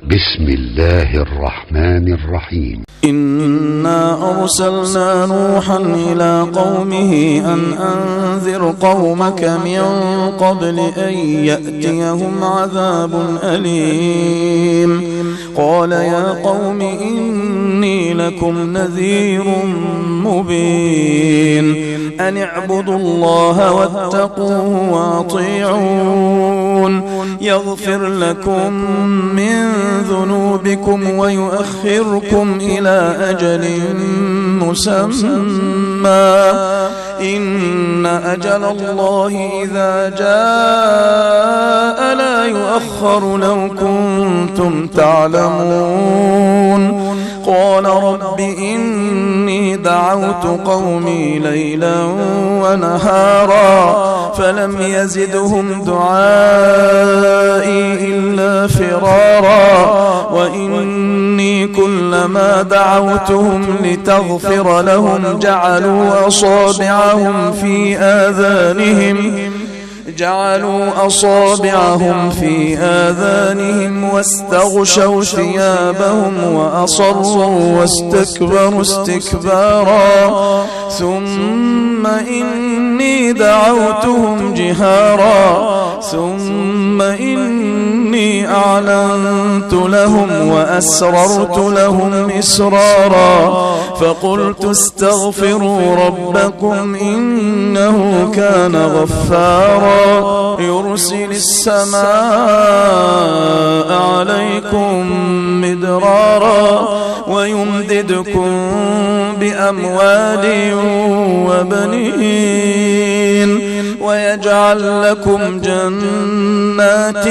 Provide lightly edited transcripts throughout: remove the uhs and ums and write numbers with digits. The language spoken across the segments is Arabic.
بسم الله الرحمن الرحيم. إنا أرسلنا نوحا إلى قومه أن أنذر قومك من قبل أن يأتيهم عذاب أليم. قال يا قوم إني لكم نذير مبين أن اعبدوا الله واتقوه وأطيعون يغفر لكم من ذنوبكم ويؤخركم إلى أجل مسمى إن أجل الله إذا جاء لا يؤخر لو كنتم تعلمون. قال رب إني دعوت قومي ليلا ونهارا فلم يزدهم دعائي إلا فرارا وإني كلما دعوتهم لتغفر لهم جعلوا أصابعهم في آذانهم واستغشوا ثيابهم وأصروا واستكبروا استكبارا ثم إني دعوتهم جهارا ثم إني أعلنت لهم وأسررت لهم إسرارا فقلت استغفروا ربكم إنه كان غفارا يرسل السماء عليكم مدرارا ويمددكم بأموال وبنين ويجعل لكم جنات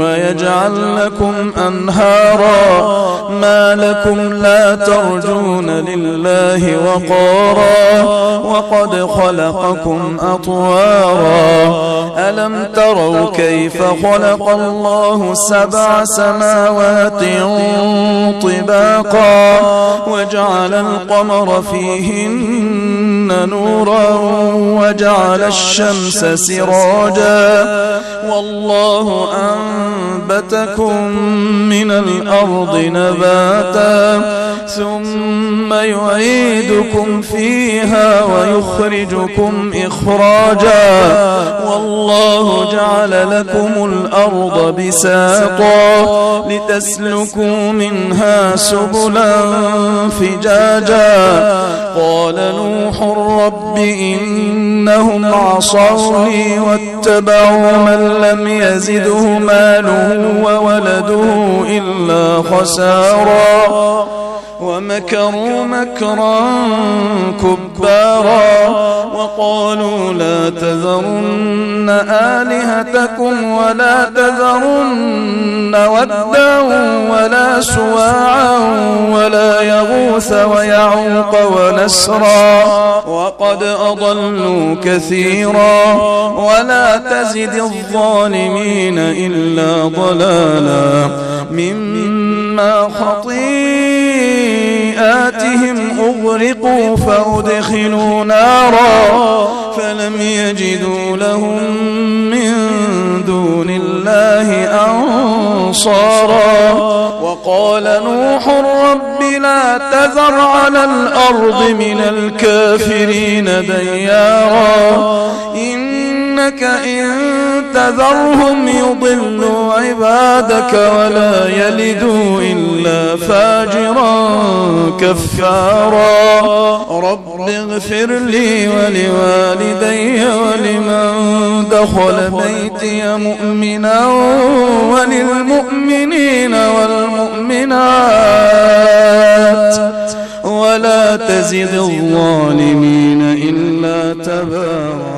ويجعل لكم أنهارا ما لكم لا ترجون لله وقارا وقد خلقكم أطوارا ألم تروا كيف خلق الله 7 سماوات طباقا وجعل القمر فيهن نورا وجعل الشمس سراجا والله أنبتكم من الأرض نباتا ثم يعيدكم فيها ويخرجكم إخراجا والله جعل لكم الأرض بساطا لتسلكوا منها سبلا فجاجا قال نوح رب إنهم عصوني واتبعوا من لم يزده ماله وولده إلا خسارا ومكروا مكرا كبارا وقالوا لا تذرن آلهتكم ولا تذرن ودا ولا سواعا ولا يغوث ويعوق ونسرا وقد أضلوا كثيرا ولا تزد الظالمين إلا ضلالا مما خطيئاتهم أغرقوا فأدخلوا نارا فلم يجدوا لهم من دون الله أنصارا وقال نوح رب لا تذر على الأرض من الكافرين ديارا إنك إن تذرهم يضلوا عبادك ولا يلدوا إلا فاجرا كفارا رب اغفر لي ولوالدي ولمن دخل بيتي مؤمنا وللمؤمنين والمؤمنات ولا تزد الظالمين إلا تبارا.